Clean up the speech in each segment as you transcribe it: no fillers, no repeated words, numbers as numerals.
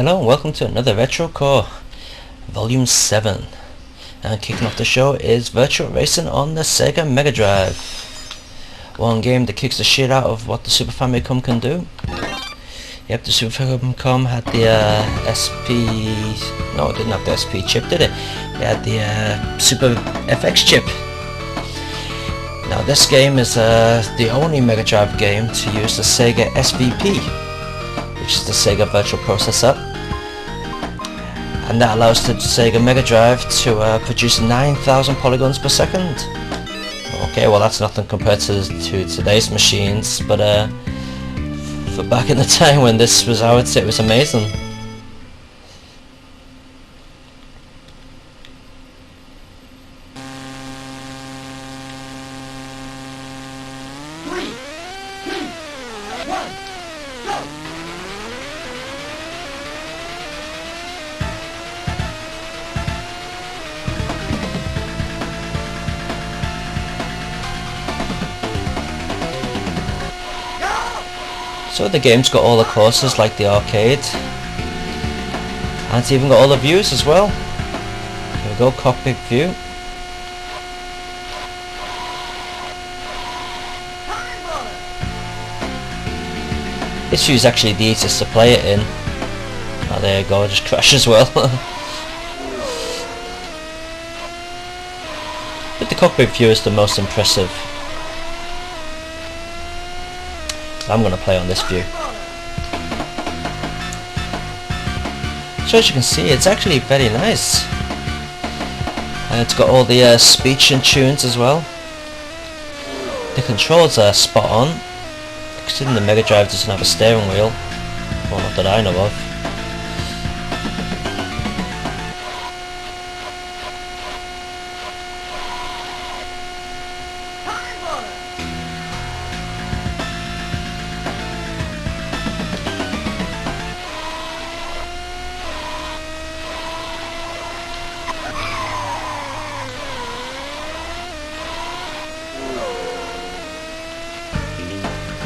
Hello and welcome to another Retro Core Volume 7, and kicking off the show is Virtua Racing on the Sega Mega Drive. One game that kicks the shit out of what the Super Famicom can do. Yep, the Super Famicom had the SP... no, it didn't have the SP chip, did it? It had the Super FX chip. Now this game is the only Mega Drive game to use the Sega SVP, which is the Sega Virtual Processor, and that allows the Sega Mega Drive to produce 9,000 polygons per second. Okay, well that's nothing compared to today's machines, but for back in the time when this was out, it was amazing. So the game's got all the courses like the arcade, and it's even got all the views as well. Here we go, cockpit view. This view is actually the easiest to play it in. Oh, there you go, just crash as well. But the cockpit view is the most impressive. I'm going to play on this view. So as you can see, it's actually very nice, and it's got all the speech and tunes as well. The controls are spot on, considering the Mega Drive doesn't have a steering wheel, well, not that I know of.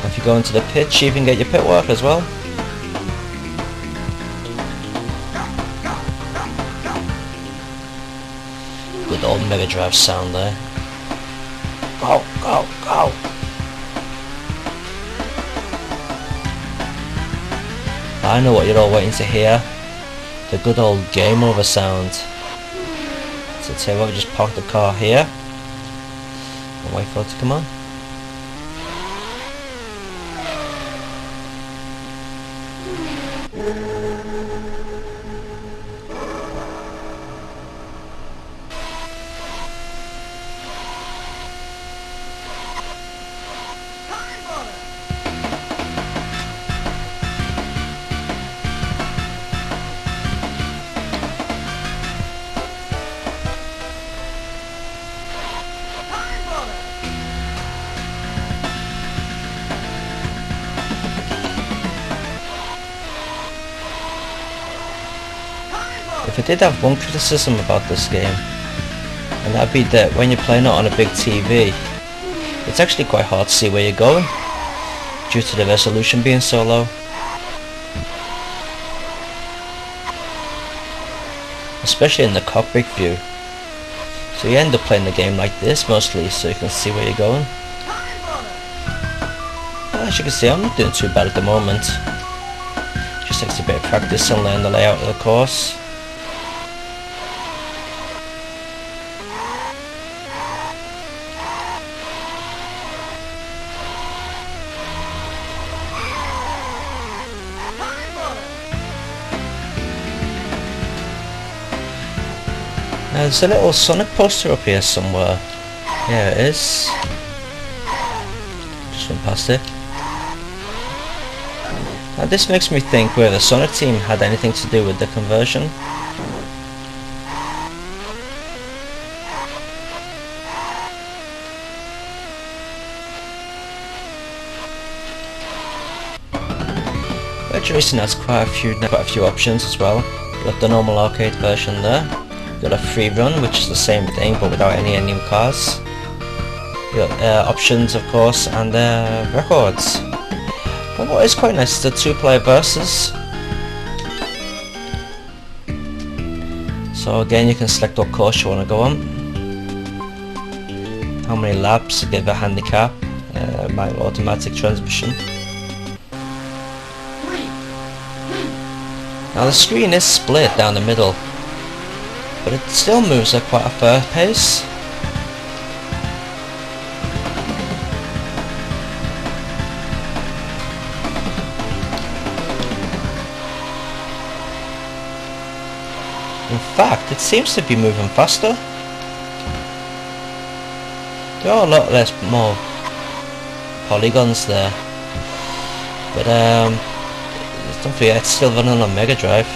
If you go into the pitch, you can get your pit work as well. Good old Mega Drive sound there. Go, go, go! I know what you're all waiting to hear. The good old game over sound. So tell you what, we just park the car here and wait for it to come on. If I did have one criticism about this game, and that'd be that when you're playing it on a big TV, it's actually quite hard to see where you're going, due to the resolution being so low. Especially in the cockpit view. So you end up playing the game like this mostly, so you can see where you're going. Well, as you can see, I'm not doing too bad at the moment. Just takes a bit of practice and learn the layout of the course. Now there's a little Sonic poster up here somewhere. Yeah, it is. Just went past it. Now this makes me think whether the Sonic team had anything to do with the conversion. Virtua Racing has quite a few options as well. You've got the normal arcade version there. You've got a free run, which is the same thing but without any new cars. You've got options, of course, and records. But what is quite nice is the 2-player versus. So again, you can select what course you want to go on, how many laps, give a handicap, my automatic transmission. Now the screen is split down the middle, but it still moves at quite a fair pace. In fact, it seems to be moving faster. There are a lot more polygons there, but don't forget it's still running on Mega Drive.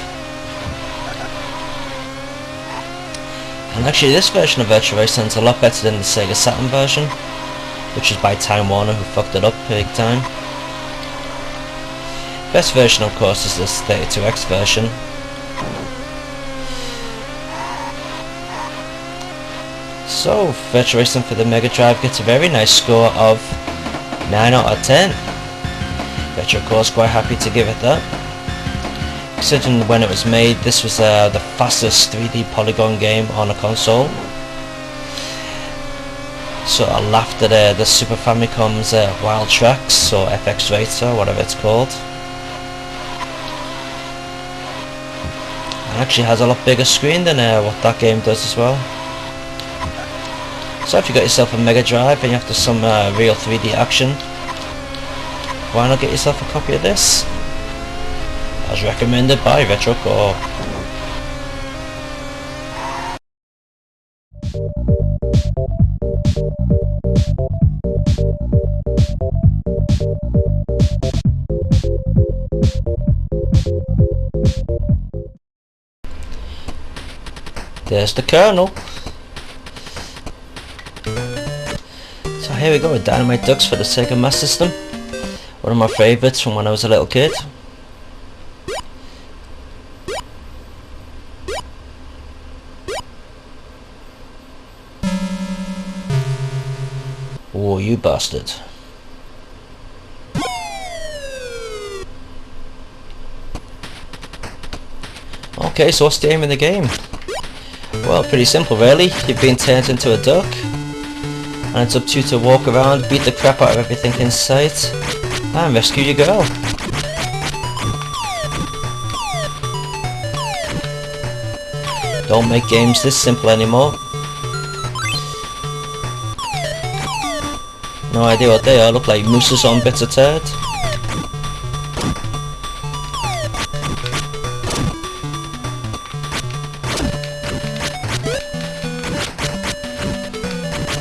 And actually this version of Virtua Racing is a lot better than the Sega Saturn version, which is by Time Warner, who fucked it up big time. Best version of course is this 32X version. So Virtua Racing for the Mega Drive gets a very nice score of 9 out of 10. Virtua of course quite happy to give it that. Considering when it was made, this was the fastest 3D polygon game on a console. So I laughed at the Super Famicom's Wild Tracks or FX Racer, whatever it's called. It actually has a lot bigger screen than what that game does as well. So if you got yourself a Mega Drive and you're after some real 3D action, why not get yourself a copy of this? As recommended by RetroCore. There's the kernel. So here we go with Dynamite Ducks for the Sega Master System. One of my favourites from when I was a little kid. Oh, you bastard. Okay, so what's the aim of the game? Well, pretty simple really. You've been turned into a duck, and it's up to you to walk around, beat the crap out of everything in sight, and rescue your girl. Don't make games this simple anymore. No idea what they are, look like mooses on bits of turd.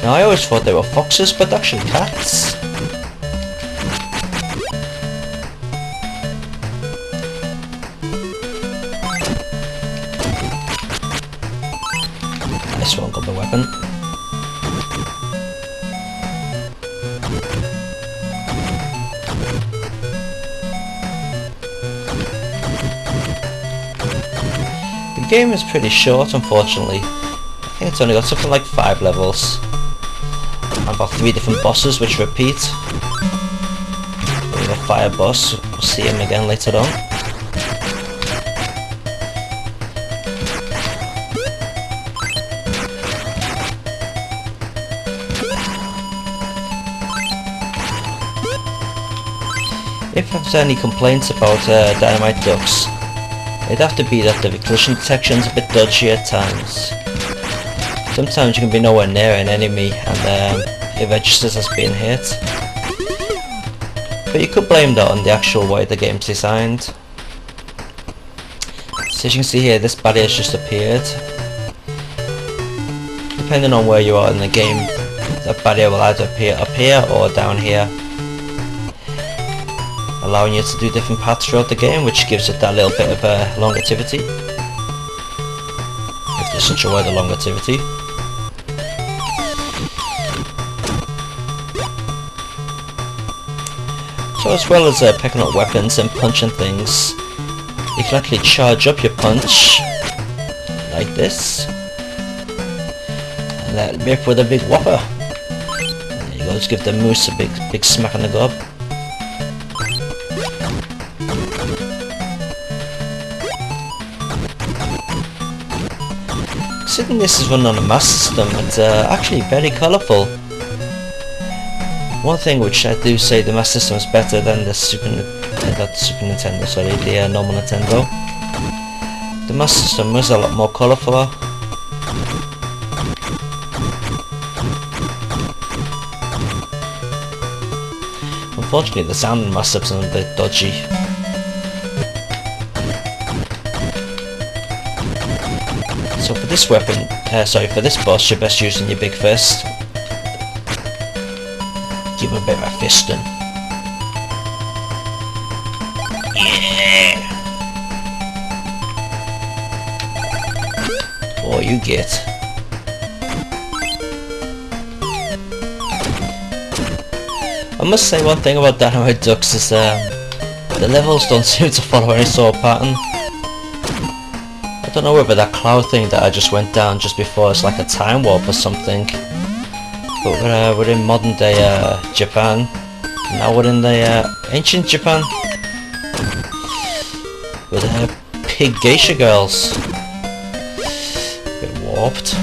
Now I always thought they were foxes, but actually cats. Nice one, got the weapon. The game is pretty short, unfortunately. I think it's only got something like 5 levels. And about 3 different bosses which repeat. We have a fire boss, we'll see him again later on. if there's any complaints about Dynamite ducks, it'd have to be that the collision detection's a bit dodgy at times. Sometimes you can be nowhere near an enemy and it registers as being hit. But you could blame that on the actual way the game's designed. So as you can see here, this barrier has just appeared. Depending on where you are in the game, that barrier will either appear up here or down here, allowing you to do different paths throughout the game, which gives it that little bit of longevity. If there's such a word, a longevity. So as well as picking up weapons and punching things, you can actually charge up your punch like this and let it rip with a big whopper. There you go, just give the moose a big smack on the gob. Considering this is run on a Master System, it's actually very colourful. One thing which I do say the Master System is better than the the normal Nintendo. The Master System is a lot more colourful. Unfortunately, the sound in Master System is a bit dodgy. So for this weapon, for this boss, you're best using your big fist. Give him a bit of a fisting. Yeah! Oh, you get. I must say one thing about Dynamite Ducks is the levels don't seem to follow any sort of pattern. I don't know whether that cloud thing that I just went down just before is like a time warp or something. But we're in modern day Japan. Now we're in the ancient Japan. With pig geisha girls. Bit warped.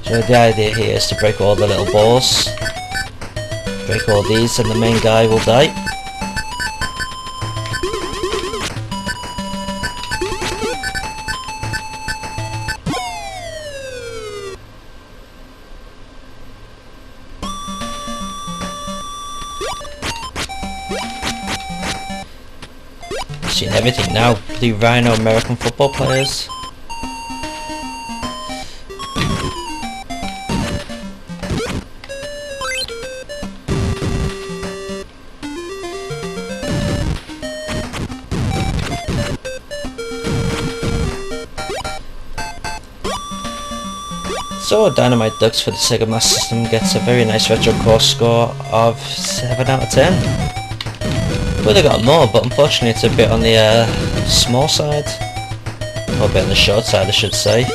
So the idea here is to break all the little balls. Break all these and the main guy will die. Seeing everything now, the Rhino American football players. So Dynamite Ducks for the Sega Master System gets a very nice retro core score of 7 out of 10. Would have got more, but unfortunately it's a bit on the small side, or a bit on the short side I should say,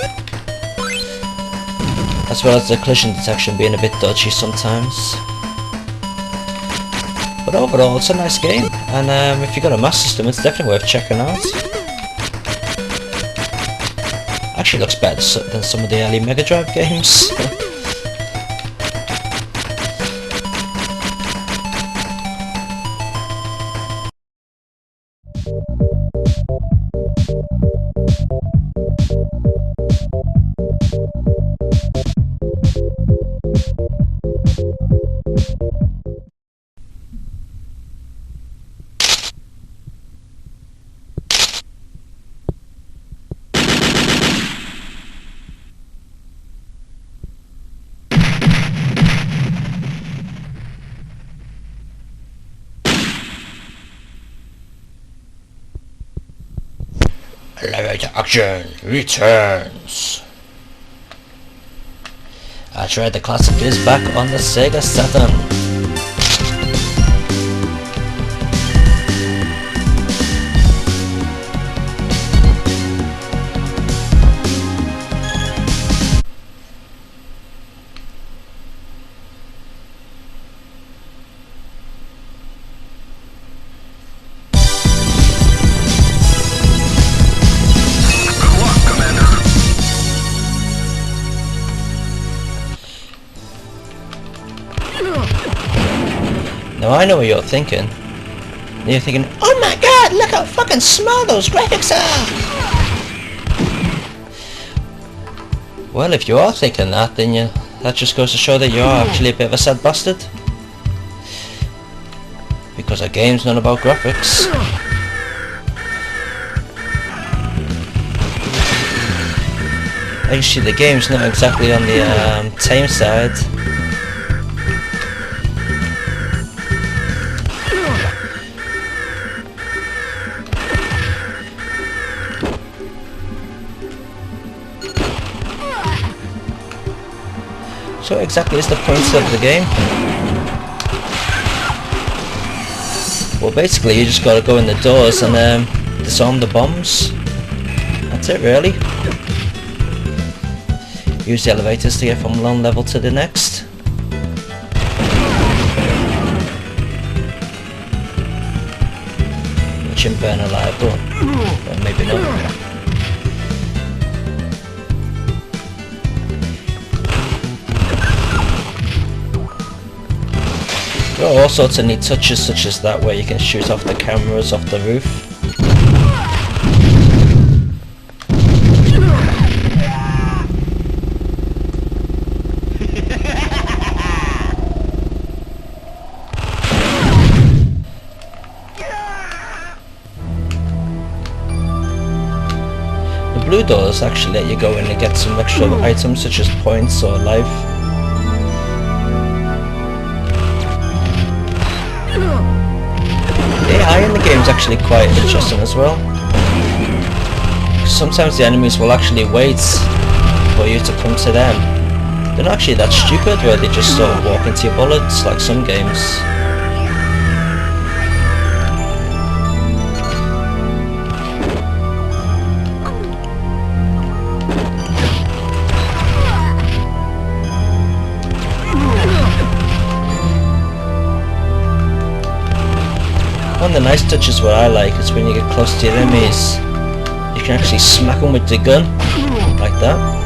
as well as the collision detection being a bit dodgy sometimes. But overall it's a nice game, and if you've got a Master System it's definitely worth checking out. Actually looks better than some of the early Mega Drive games. Elevator action returns. I tried the classic is back on the Sega Saturn. Now I know what you're thinking. You're thinking, oh my god, look how fucking small those graphics are! Well, if you are thinking that, then that just goes to show that you are actually a bit of a sad bastard. Because a game's not about graphics. Actually, the game's not exactly on the tame side. So exactly is the point of the game. Well, basically you just gotta go in the doors and disarm the bombs. That's it really. Use the elevators to get from one level to the next. Which in burn alive, but maybe not. There are all sorts of neat touches such as that where you can shoot off the cameras off the roof. The blue doors actually let you go in and get some extra items such as points or life. AI in the game is actually quite interesting as well. Sometimes the enemies will actually wait for you to come to them. They're not actually that stupid where they just sort of walk into your bullets like some games. One of the nice touches what I like is when you get close to your enemies, you can actually smack them with the gun, like that.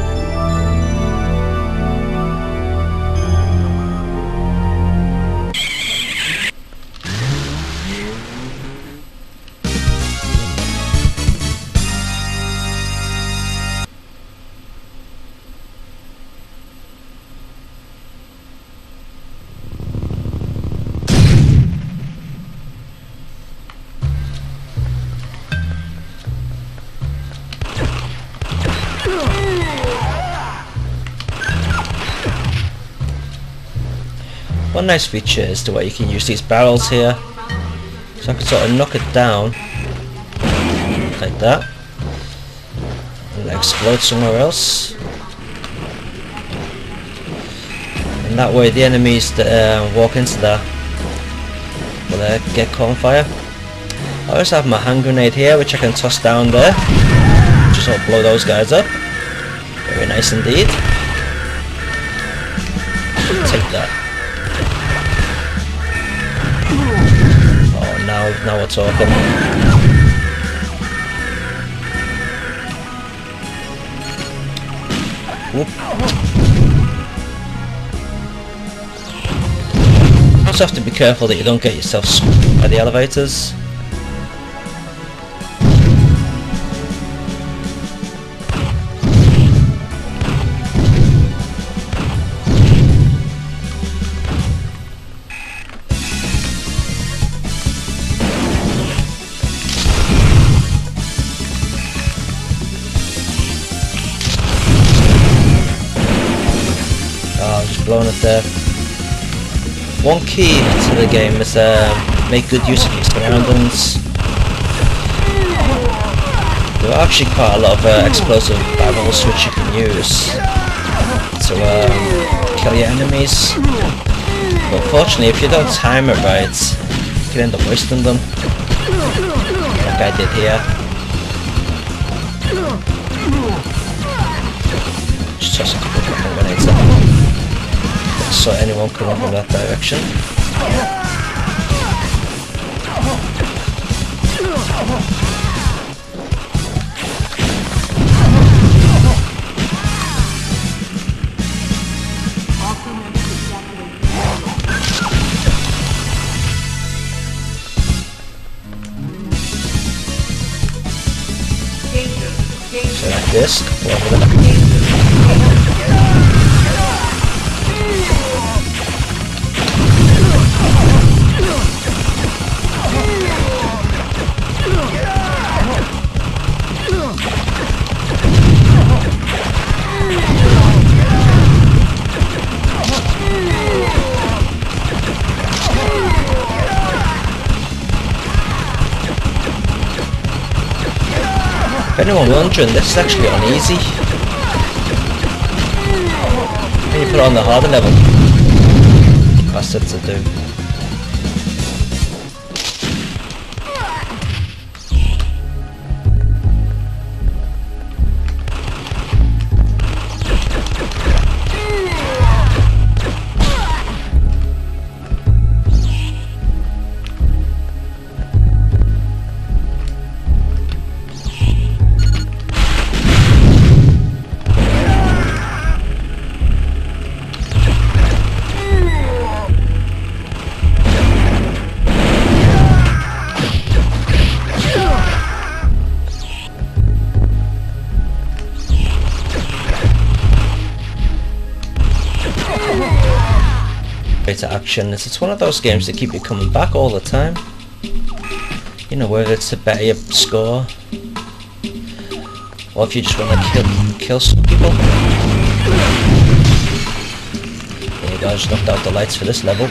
One nice feature is the way you can use these barrels here. So I can sort of knock it down like that and explode somewhere else, and that way the enemies that walk into that will get caught on fire. I also have my hand grenade here which I can toss down there, just sort of blow those guys up. Very nice indeed. Take that. Now we're talking. Whoop. You also have to be careful that you don't get yourself squished by the elevators. Blown it there. One key to the game is make good use of your surroundings. There are actually quite a lot of explosive barrels which you can use to kill your enemies. But fortunately, if you don't time it right, you can end up wasting them, like I did here. Just toss a couple of fucking grenades at them. So anyone coming from that direction. disc, whatever that. If anyone wondering, this is actually on easy. When you put it on the harder level, faster to do. To action. It's one of those games that keep you coming back all the time. You know, whether it's to better your score or if you just want to kill some people. There you go, I just knocked out the lights for this level.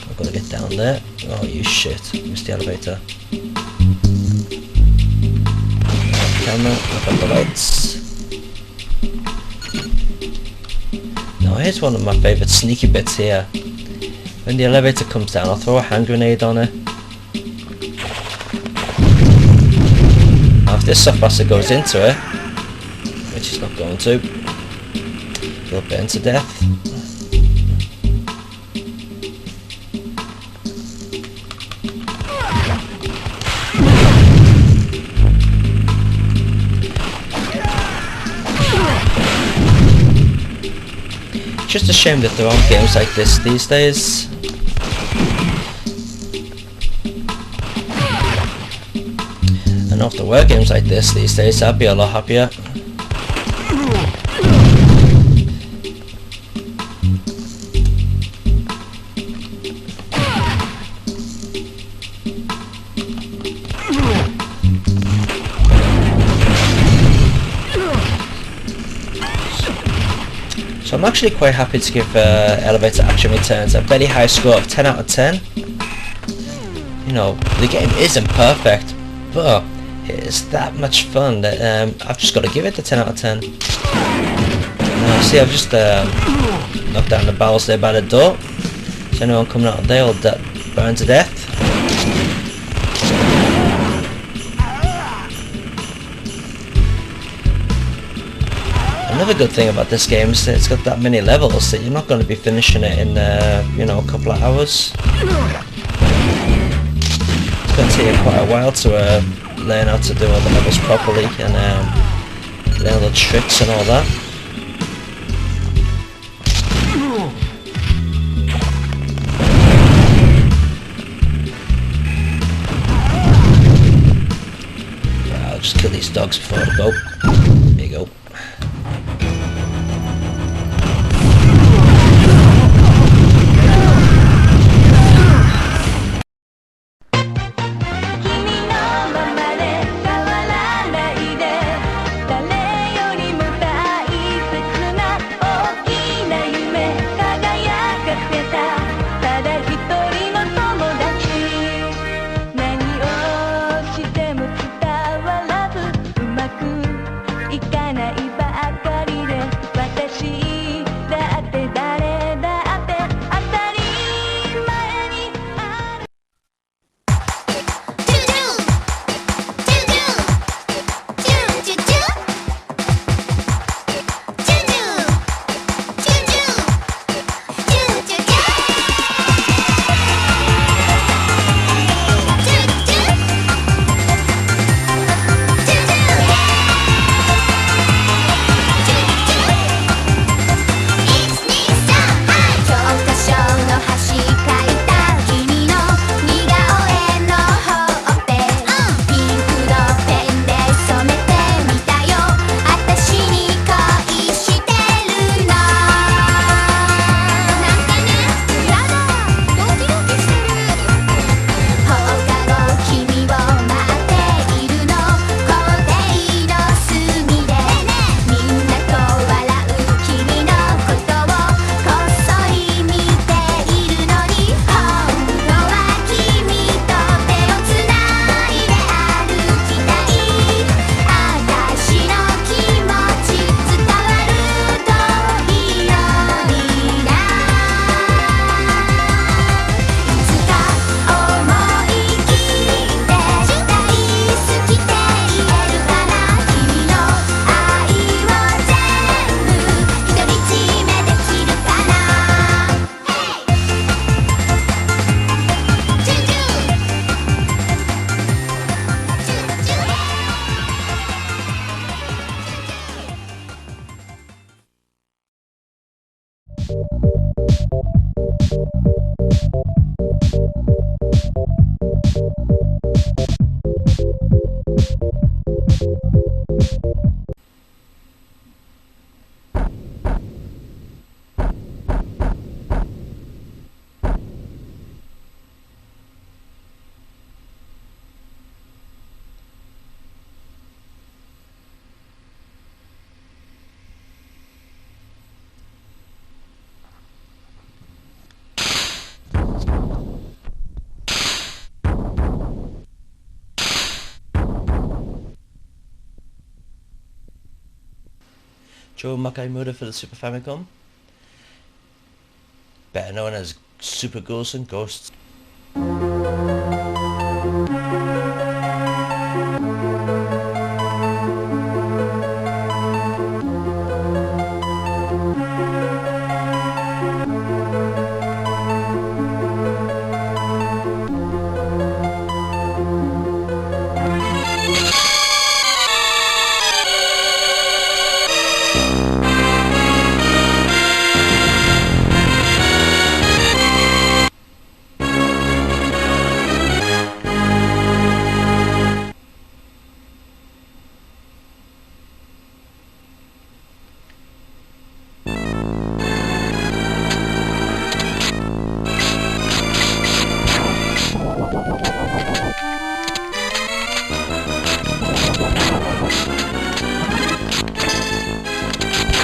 I've got to get down there. Oh you shit, missed the elevator. Camera, knock out the lights. Now here's one of my favourite sneaky bits here. When the elevator comes down, I'll throw a hand grenade on it. Now if this soft bastard goes into it, which he's not going to, he'll burn to death. Just a shame that there aren't games like this these days. And if there were games like this these days, I'd be a lot happier. So I'm actually quite happy to give Elevator Action Returns a very high score of 10 out of 10. You know, the game isn't perfect, but it's that much fun that I've just got to give it the 10 out of 10. Now see, I've just knocked down the barrels there by the door. So anyone coming out of there will burn to death. Another good thing about this game is that it's got that many levels that you're not going to be finishing it in you know, a couple of hours. It's going to take you quite a while to learn how to do all the levels properly and learn all the tricks and all that. I'll just kill these dogs before I go. There you go. Chomakai Mura for the Super Famicom, better known as Super Ghouls and Ghosts.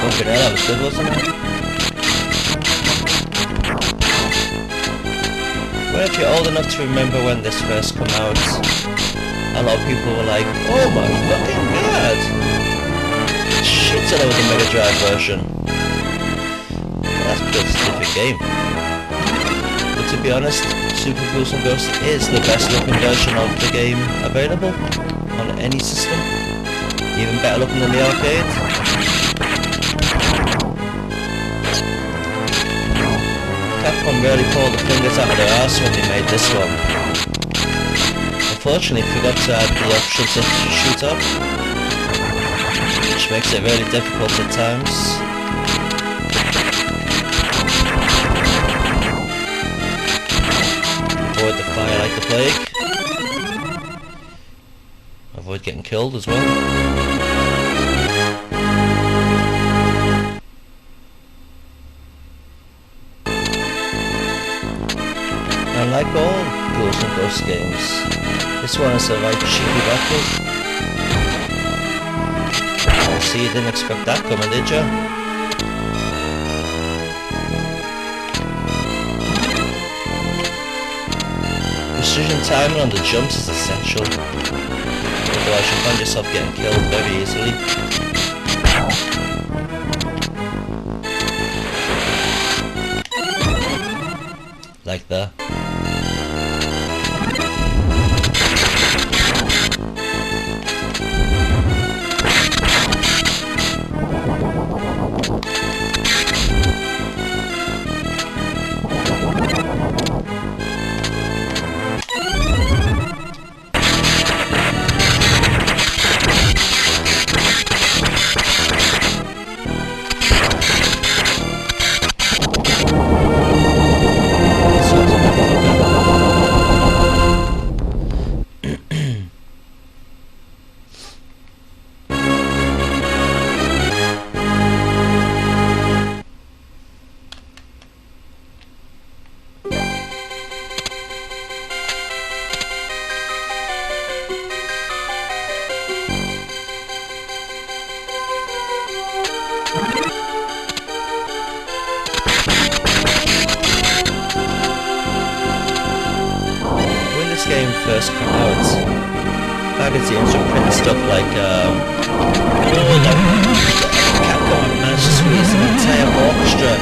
Fucking hell, that was good, wasn't it? Well, if you're old enough to remember when this first came out, a lot of people were like, oh my fucking god! Shit, that was the Mega Drive version. Well, that's because it's a different game. But to be honest, Super Ghouls and Ghosts is the best looking version of the game available on any system. Even better looking than the arcade. Capcom really pulled the fingers out of their arse when they made this one. Unfortunately, forgot to add the option to shoot up, which makes it really difficult at times. Avoid the fire like the plague. Avoid getting killed as well. Like all Ghouls and Ghosts games, this one is a right cheeky backward. I see you didn't expect that coming, did ya? Precision timing on the jumps is essential, otherwise you'll find yourself getting killed very easily. Like that. Game first came out, magazines were printing stuff like, Capcom managed to squeeze an entire orchestra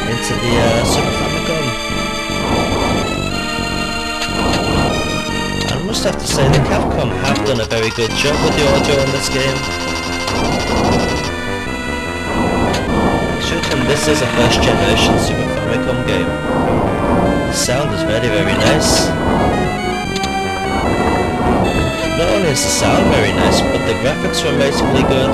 into the Super Famicom. I must have to say that Capcom have done a very good job with the audio in this game. Should come, this is a first generation Super Famicom game. The sound is very, very nice. Not only is the sound very nice, but the graphics were amazingly good.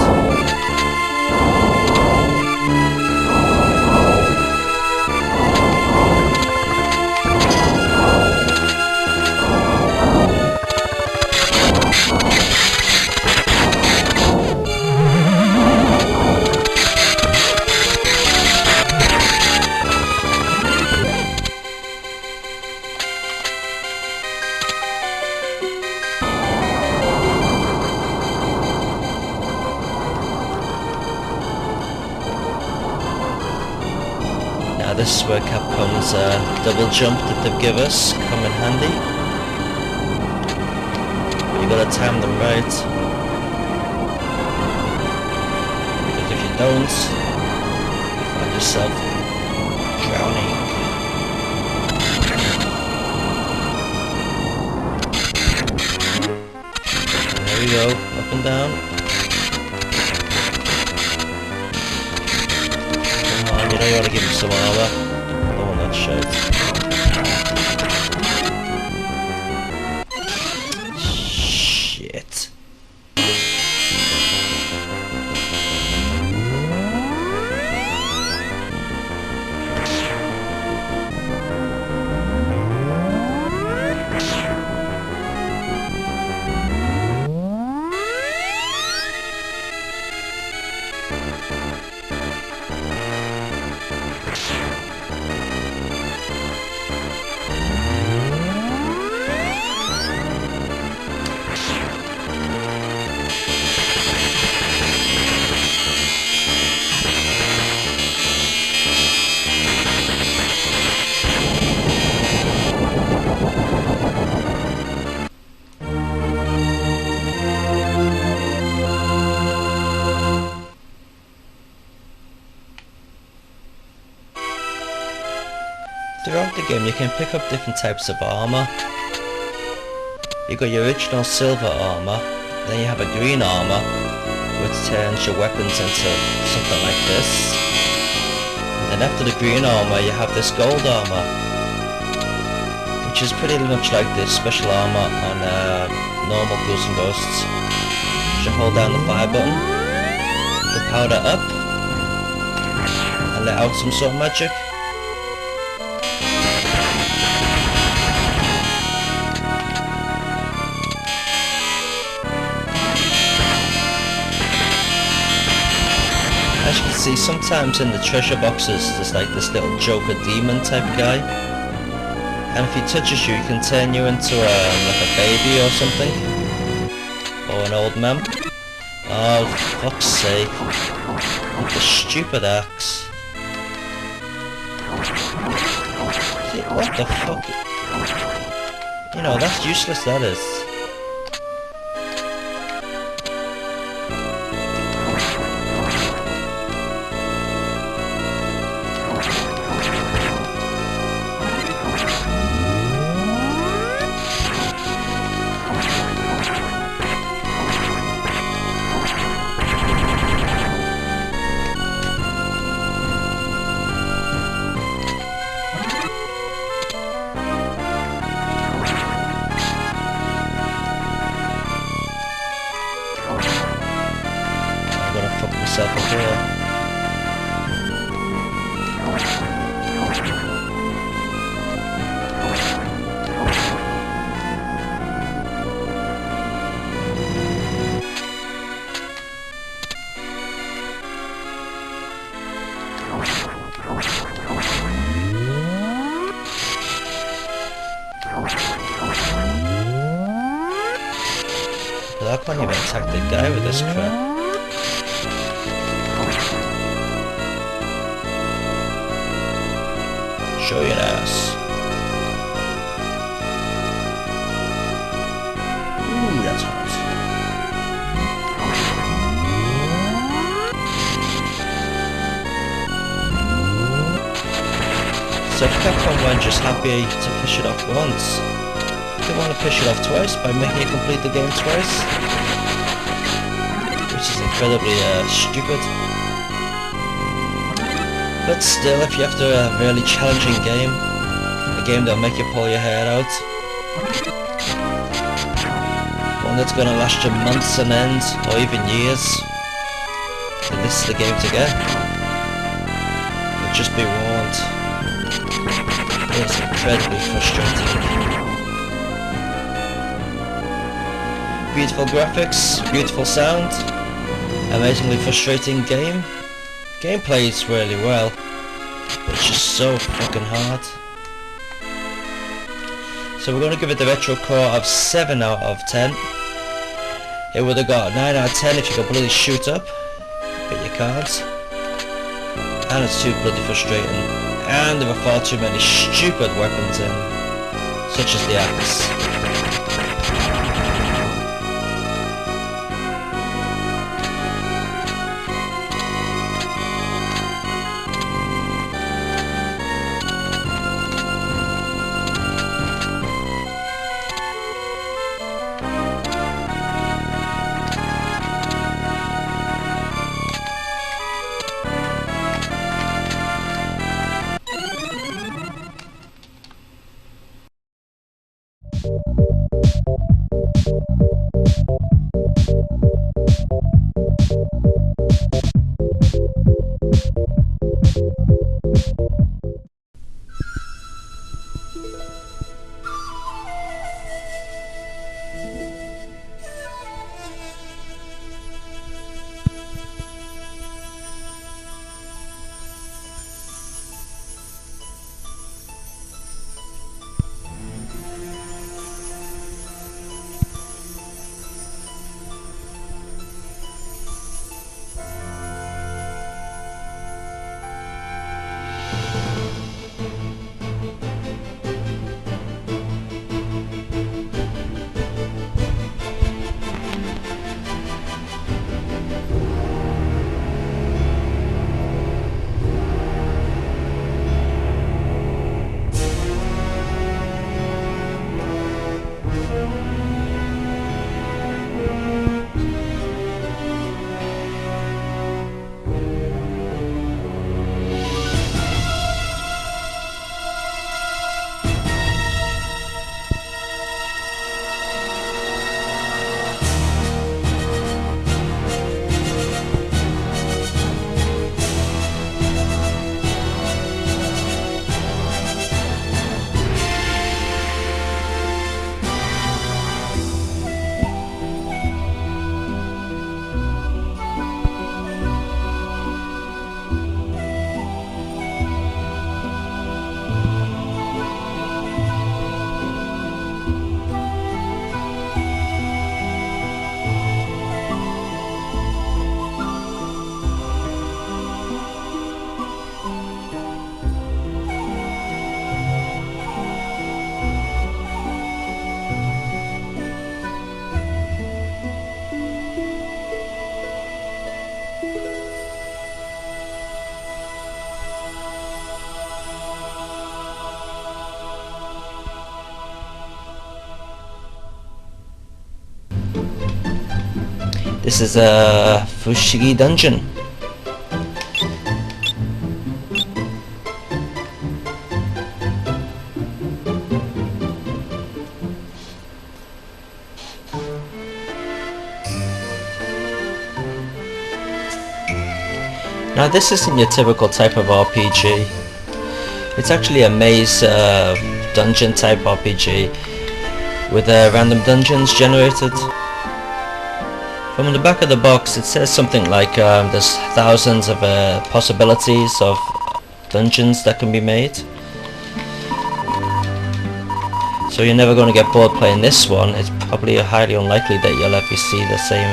this is where Capcom's double jump that they've given us come in handy. But you gotta time them right. Because if you don't, you find yourself drowning. And there we go, up and down. You know you want to give him some armor. I don't want that shit. Shit. Throughout the game you can pick up different types of armor. You got your original silver armor, then you have a green armor, which turns your weapons into something like this. And then after the green armor you have this gold armor, which is pretty much like the special armor on normal Ghouls and Ghosts. You should hold down the fire button, the powder up, and let out some sort of magic. As you can see, sometimes in the treasure boxes there's like this little Joker demon type guy, and if he touches you, he can turn you into like a baby or something, or an old man. Oh, for fuck's sake! With the stupid axe. See, what the fuck? You know, that's useless. That is. Up here. I can't even attack the guy with this crap. Show your ass. Ooh, that's hot. So if Capcom weren't just happy to push it off once, they want to push it off twice by making you complete the game twice, which is incredibly stupid. But still, if you're after a really challenging game, a game that'll make you pull your hair out, one that's gonna last you months on end, or even years, then this is the game to get. But just be warned, it's incredibly frustrating. Beautiful graphics, beautiful sound, amazingly frustrating game. Game plays really well, but it's just so fucking hard. So we're going to give it the retro core of 7 out of 10. It would have got 9 out of 10 if you could bloody shoot up, but you can't. And it's too bloody frustrating. and there are far too many stupid weapons in, such as the axe. This is a Fushigi dungeon. Now this isn't your typical type of RPG. It's actually a maze dungeon type RPG with random dungeons generated. From the back of the box it says something like there's thousands of possibilities of dungeons that can be made. So you're never going to get bored playing this one. It's probably highly unlikely that you'll ever see the same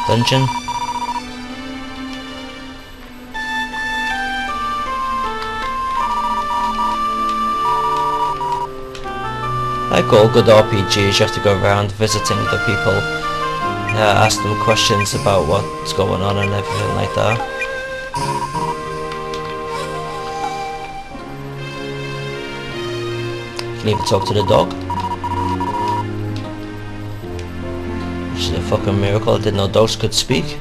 dungeon. Like all good RPGs, you have to go around visiting the people, ask them questions about what's going on and everything like that. You can even talk to the dog, which is a fucking miracle. I didn't know dogs could speak.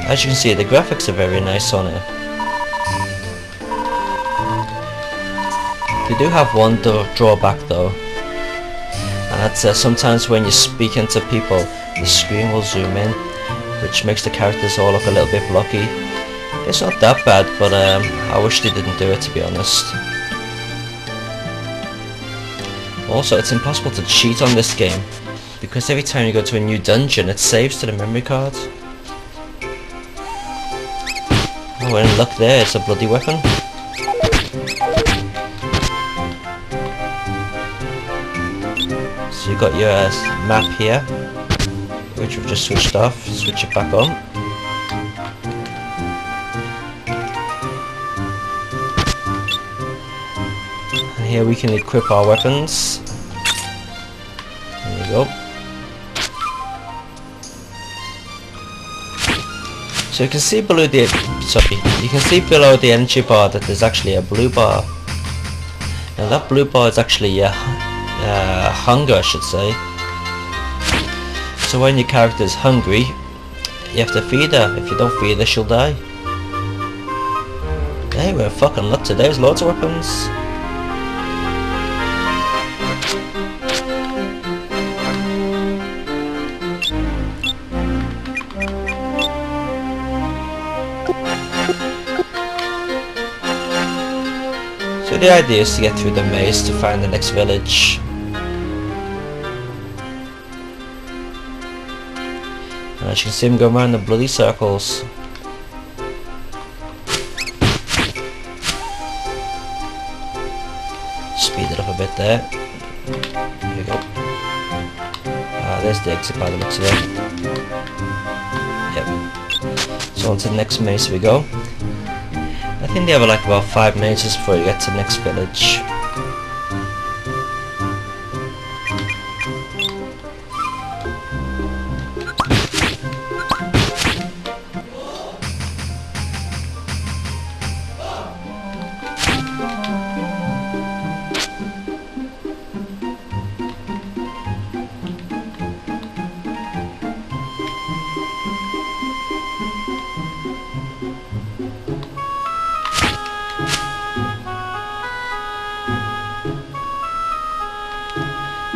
As you can see, the graphics are very nice on it. They do have one drawback though, and that's sometimes when you're speaking to people the screen will zoom in, which makes the characters all look a little bit blocky. It's not that bad, but I wish they didn't do it, to be honest. Also, it's impossible to cheat on this game because every time you go to a new dungeon it saves to the memory card. Oh, we're in luck there, it's a bloody weapon. So you've got your map here, which we've just switched off, switch it back on. here we can equip our weapons. There we go. So you can see below the energy bar that there's actually a blue bar. Now that blue bar is actually hunger, I should say. So when your character is hungry, you have to feed her. If you don't feed her, she'll die. Hey, we're fucking luck today. There's loads of weapons. So the idea is to get through the maze to find the next village. And as you can see, I'm going around the bloody circles. Speed it up a bit there. There we go. There's the exit by the looks of it. Yep. So on to the next maze we go. I think they have like about 5 mazes before you get to the next village.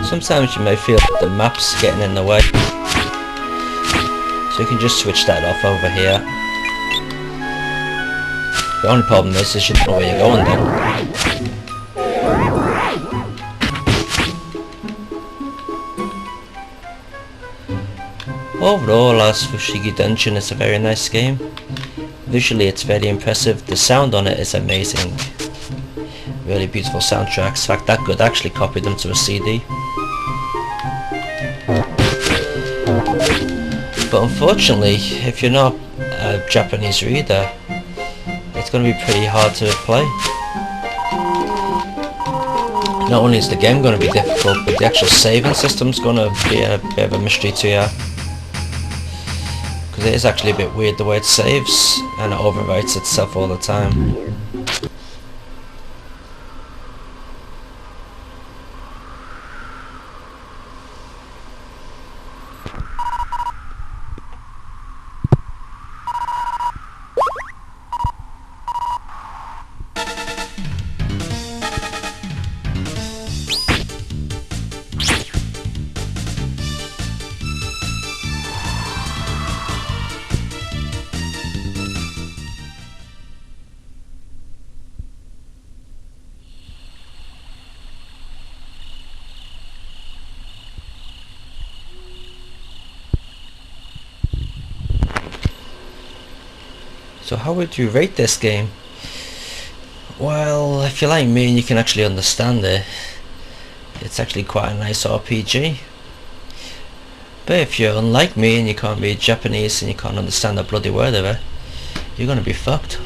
Sometimes you may feel that the map's getting in the way, so you can just switch that off over here. The only problem is you don't know where you're going then. Overall, as Fushigi Dungeon is a very nice game. Visually it's very impressive, the sound on it is amazing. Really beautiful soundtracks, in fact that could actually copy them to a CD. But unfortunately, if you're not a Japanese reader, it's going to be pretty hard to play. Not only is the game going to be difficult, but the actual saving system's going to be a bit of a mystery to you. Because it is actually a bit weird the way it saves, and it overwrites itself all the time. So how would you rate this game? Well, if you're like me and you can actually understand it, it's actually quite a nice RPG. But if you're unlike me and you can't read Japanese and you can't understand a bloody word of it, you're gonna be fucked.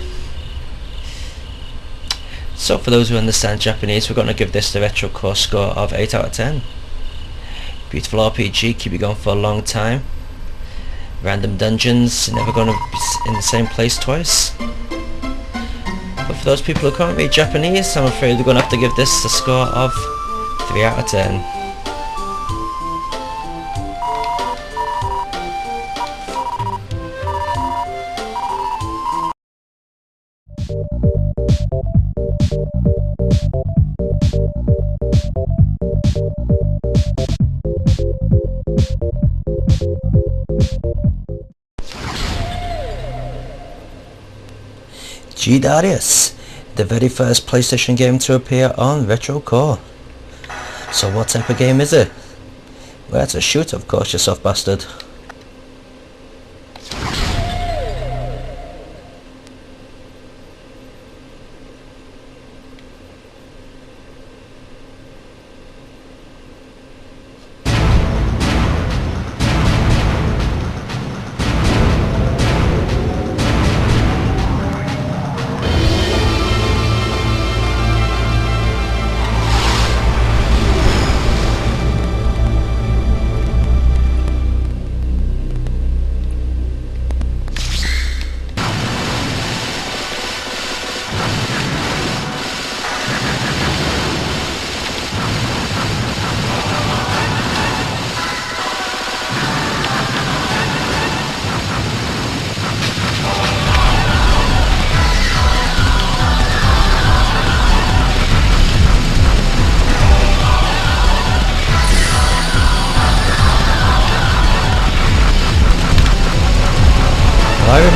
So for those who understand Japanese, we're gonna give this the retro core score of 8 out of 10. Beautiful RPG, keep you going for a long time. Random dungeons, you're never going to be in the same place twice. But for those people who can't read Japanese, I'm afraid we're going to have to give this a score of 3 out of 10. G-Darius, the very first PlayStation game to appear on Retro Core. So what type of game is it? Well, it's a shooter, of course, you soft bastard.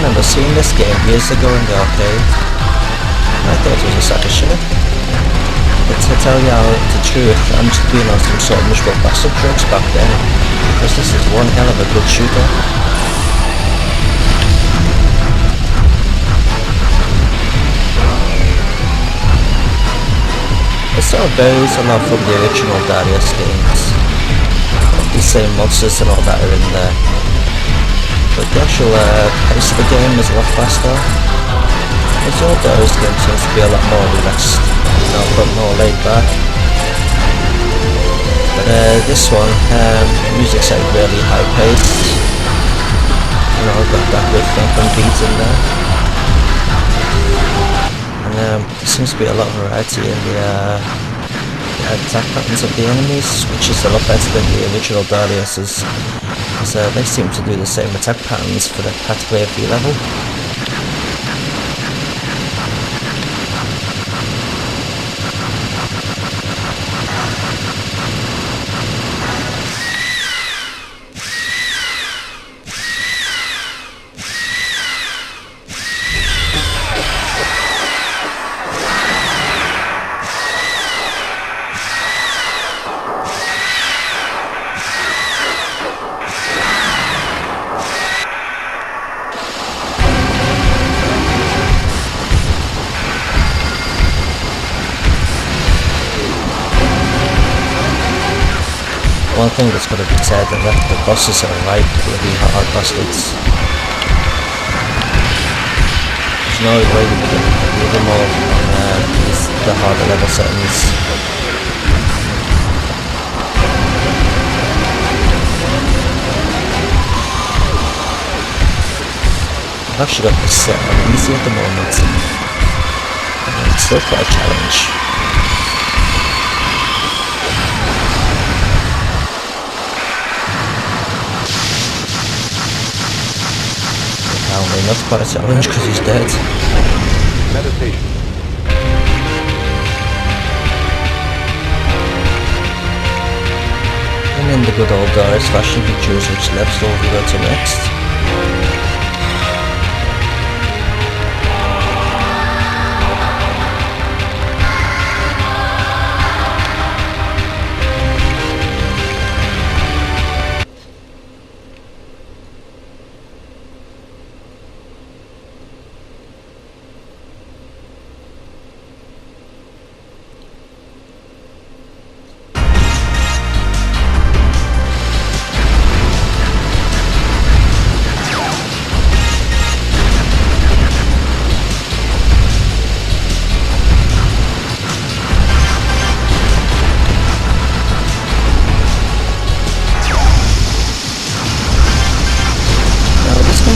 remember seeing this game years ago in the arcade. I thought it was a sack of shit. But to tell you the truth, I must have been on some sort of miserable bastard drugs back then, because this is one hell of a good shooter. It sort of varies a lot from the original Darius games. The same monsters and all that are in there. But the actual pace of the game is a lot faster. The old Darius game seems to be a lot more relaxed, but more laid back. But this one, music's like really high paced. You know, got that good thumping beat in there. And there seems to be a lot of variety in the attack patterns of the enemies, which is a lot better than the original Darius's. So they seem to do the same attack patterns for the practically every level. One thing that's got to be said is that the bosses are right bloody hard bastards. There's no way you can beat them all on the harder level settings. I've actually got this set on easy at the moment. It's still quite a challenge. Apparently not quite a challenge because he's dead. Meditation. And in the good old Darius fashion, he chooses which levels will we go to next.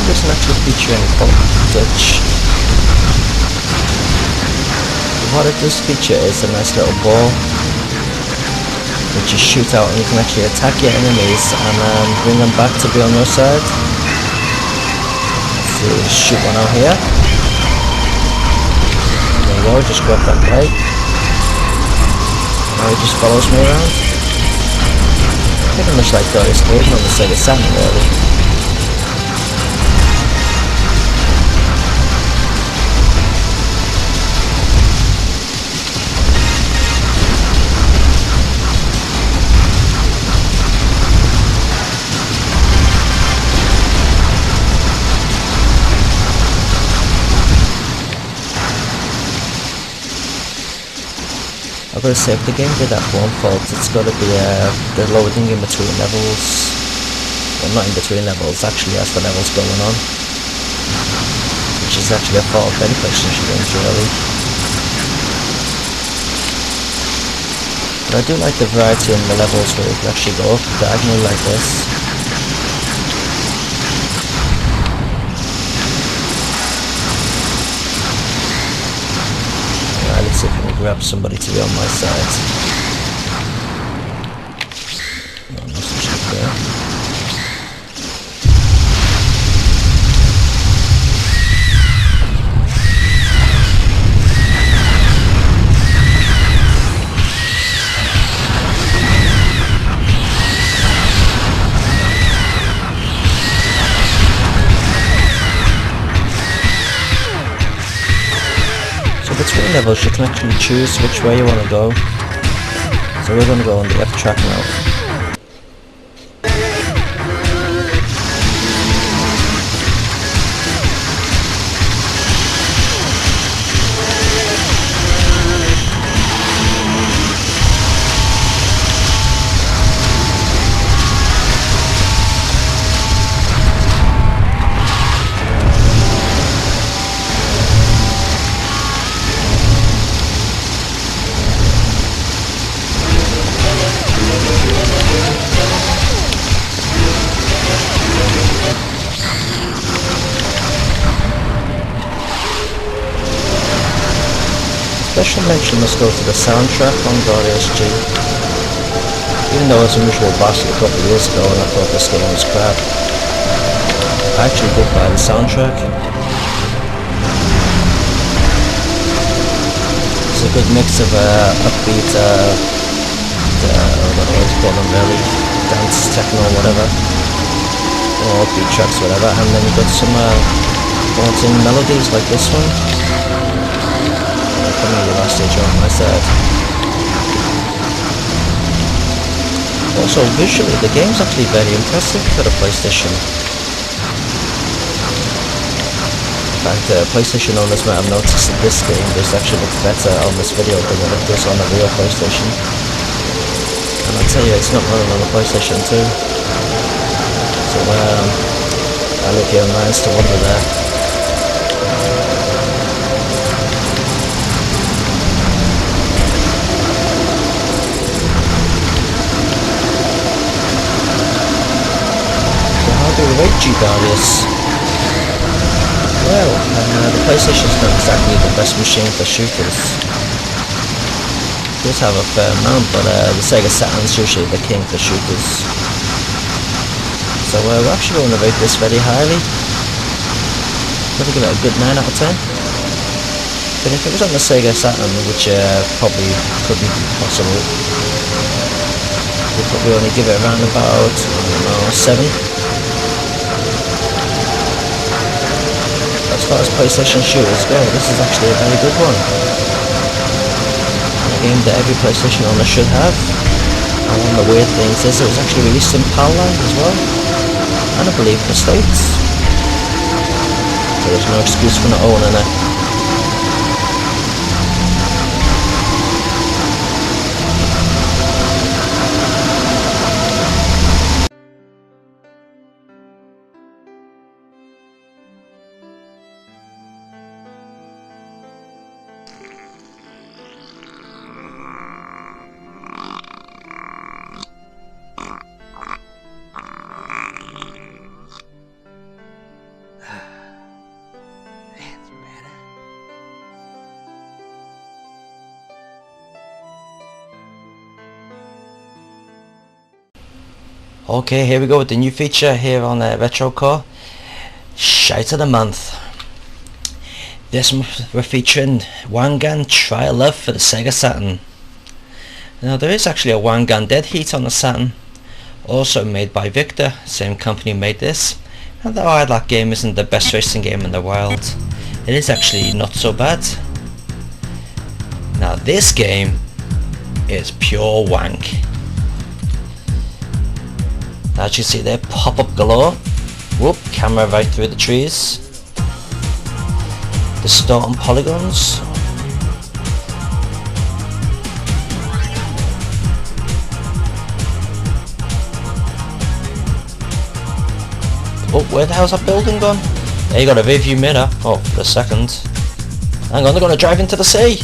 Doesn't actually feature any footage. What it does feature is a nice little ball which you shoot out, and you can actually attack your enemies and bring them back to be on your side. So shoot one out here. There you go, just grab that plate. Now he just follows me around. Pretty much like Darius Cage on the Sega Saturn really. I've got to say, if the game did have one fault, it's got to be the loading in between levels. Well, not in between levels, actually as the level's going on. Which is actually a fault of any PlayStation games, really. But I do like the variety in the levels where you can actually go up diagonally like this. Let's see if I can grab somebody to be on my side. No, no such thing there. levels you can actually choose which way you want to go. So we're going to go on the F track now. Special mention must go to the soundtrack on G-Darius. Even though it was a usual boss a couple of years ago and I thought this game was crap, I actually did buy the soundtrack. It's a good mix of upbeat, I don't know what to call them really, dance, techno, whatever, or upbeat tracks, whatever, and then you've got some haunting melodies like this one. Coming to the last stage on my side. Also, visually, the game's actually very impressive for the PlayStation. In fact, PlayStation owners might have noticed that this game does actually look better on this video than it does on a real PlayStation. And I'll tell you, it's not running on the PlayStation 2. So, I leave your minds to wonder there. Rate G-Darius. Well, the PlayStation's not exactly the best machine for shooters. It does have a fair amount, but the Sega Saturn's usually the king for shooters. So we're actually going to rate this very highly. I'm going to give it a good 9 out of 10. But if it was on the Sega Saturn, which probably couldn't be possible, we'd probably only give it around about, I don't know, 7. As far as PlayStation shooters go, this is actually a very good one. A game that every PlayStation owner should have. And one of the weird things is it was actually released in PAL as well. And I believe the States. So there's no excuse for not owning it. Okay, here we go with the new feature here on Retro Core, Shite of the Month. This month we're featuring Wangan Try Love for the Sega Saturn. Now there is actually a Wangan Dead Heat on the Saturn, also made by Victor, same company made this. And though that game isn't the best racing game in the world, it is actually not so bad. Now this game is pure wank. As you see there, pop-up galore. Whoop, camera right through the trees. Distorting polygons. Oh, where the hell's that building gone? There you got a rear view mirror. Oh, for a second. Hang on, they're gonna drive into the sea.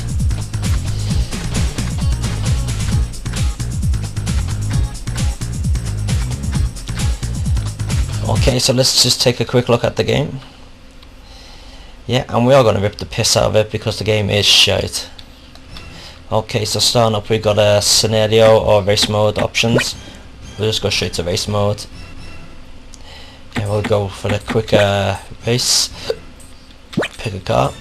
Okay, so let's just take a quick look at the game. Yeah, and we are going to rip the piss out of it because the game is shite. Okay, so starting up we've got a scenario or race mode options. We'll just go straight to race mode. Yeah, we'll go for the quicker race. Pick a car.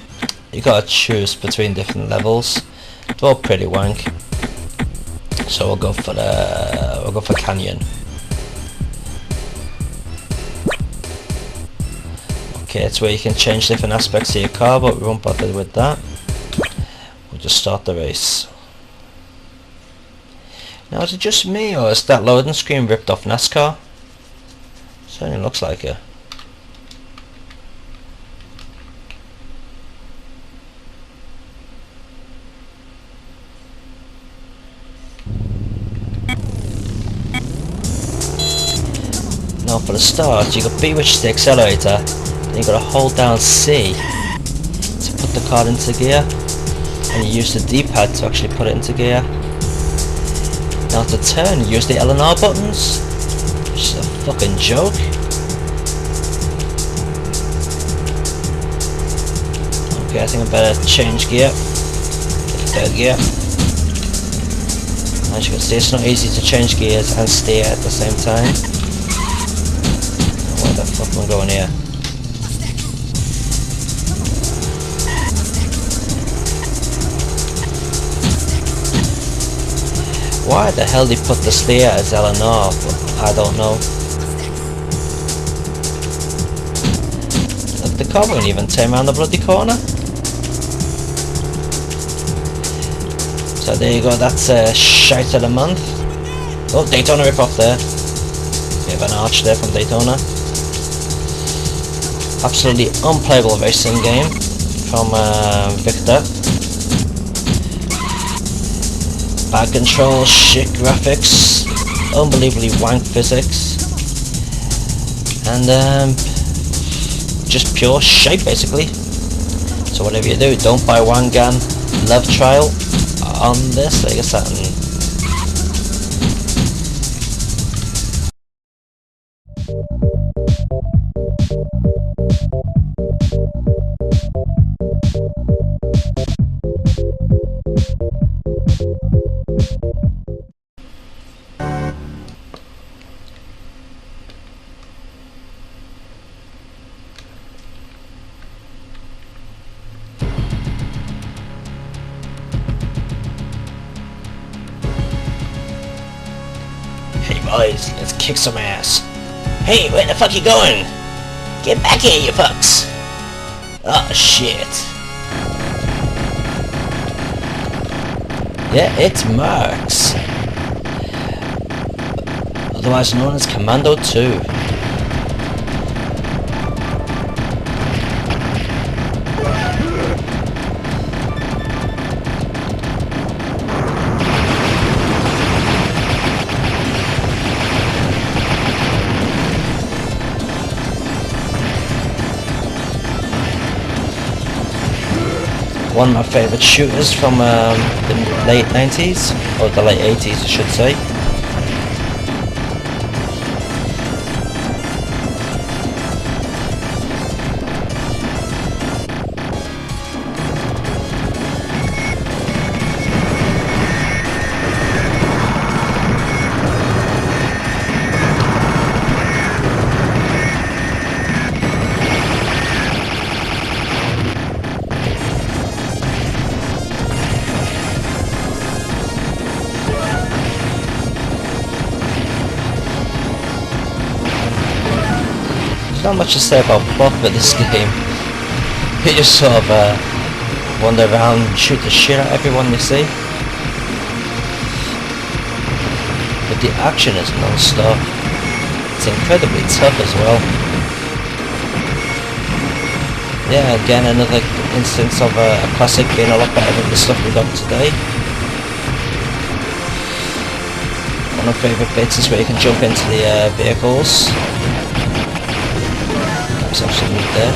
You gotta choose between different levels. They're all pretty wank. So we'll go for Canyon. Okay, it's where you can change different aspects of your car, but we won't bother with that. to start the race. Now is it just me, or is that loading screen ripped off NASCAR? Certainly looks like it. Now for the start, you got B, which is the accelerator, then you got to hold down C to put the car into gear, and you use the D-pad to actually put it into gear. Now to turn, you use the L and R buttons, which is a fucking joke. Okay, I think I better change gear, third gear. As you can see, it's not easy to change gears and steer at the same time. Where the fuck am I going here? Why the hell did they put the steer as L and R? I don't know. Look, the car won't even turn around the bloody corner. So there you go, that's Shite of the month. Oh, Daytona rip-off there. Bit of an arch there from Daytona. Absolutely unplayable racing game from Victor. Bad control, shit graphics, unbelievably wank physics, and just pure shite basically. So whatever you do, don't buy Wangan Love Trial on this Sega Saturn. Hey boys, let's kick some ass. Hey, where the fuck you going? Get back here, you fucks! Oh shit. Yeah, it's Mercs. Otherwise known as Commando 2. One of my favourite shooters from the late 90s, or the late 80s I should say. Not much to say about plot for this game. You just sort of wander around and shoot the shit at everyone you see. But the action is non-stop. It's incredibly tough as well. Yeah, again another instance of a classic being a lot better than the stuff we got today. One of my favourite bits is where you can jump into the vehicles. There's actually meat there.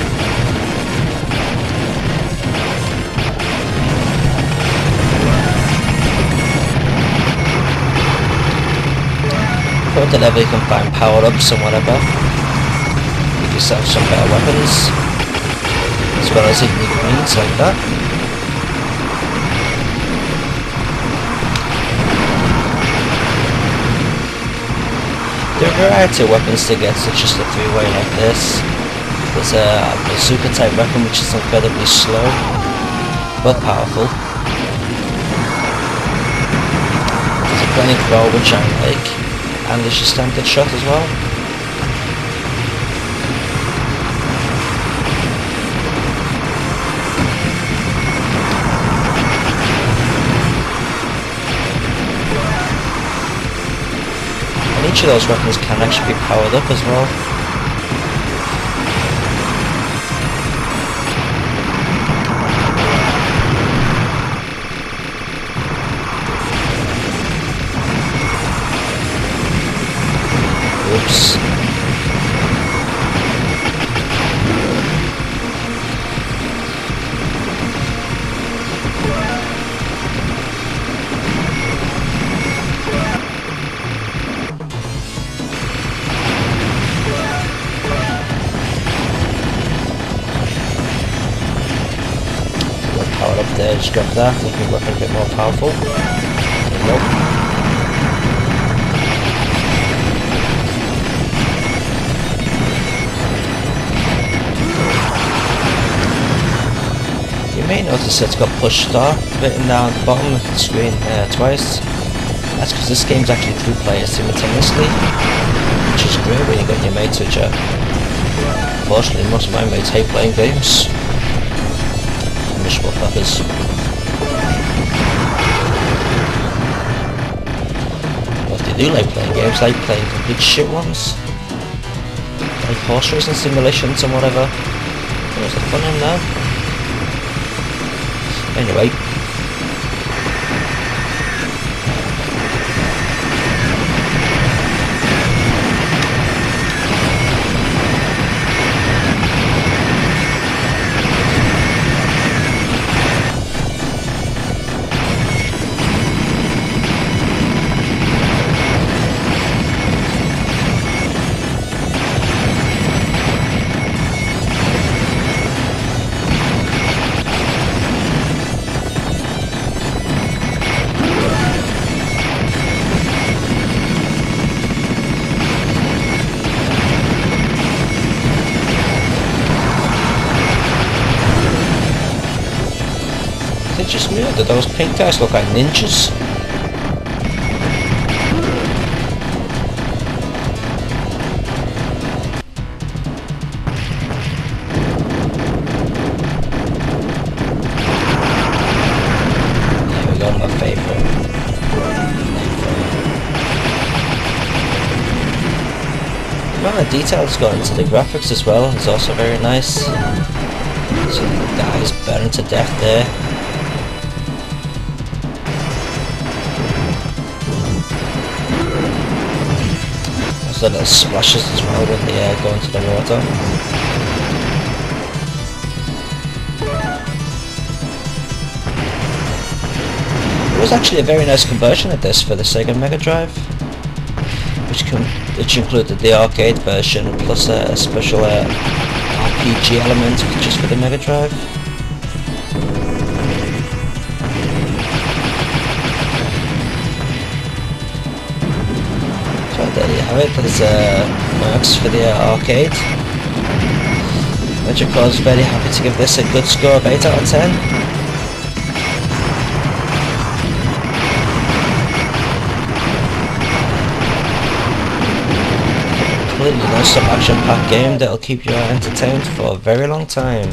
Throughout the level you can find power-ups and whatever. Give yourself some better weapons. As well as eating greens like that. There are a variety of weapons to get, such as the three-way like this. There's a bazooka type weapon which is incredibly slow, but powerful. There's a flamethrower which I like, and there's your standard shot as well. each of those weapons can actually be powered up as well. Oops. Power up there, just grab that, make your weapon a bit more powerful. Nope. You may notice it's got push start written down at the bottom of the screen twice. That's because this game's actually two players simultaneously, which is great when you got your mates with you. Unfortunately, most of my mates hate playing games. Miserable fuckers. But if they do like playing games, like playing complete shit ones, like horse racing simulations and whatever. What's the fun in that? Anyway. Is it just me, or do those pink guys look like ninjas? There we go, my favourite. The amount of detail that's gone into the graphics as well is also very nice. So the guys burned to death there. The little splashes as well when they go into the water. It was actually a very nice conversion of this for the Sega Mega Drive, which included the arcade version plus a special RPG element just for the Mega Drive. There you have it, there's Mercs for the arcade, which of course very happy to give this a good score of 8 out of 10. Completely non-stop action-packed game that'll keep you entertained for a very long time.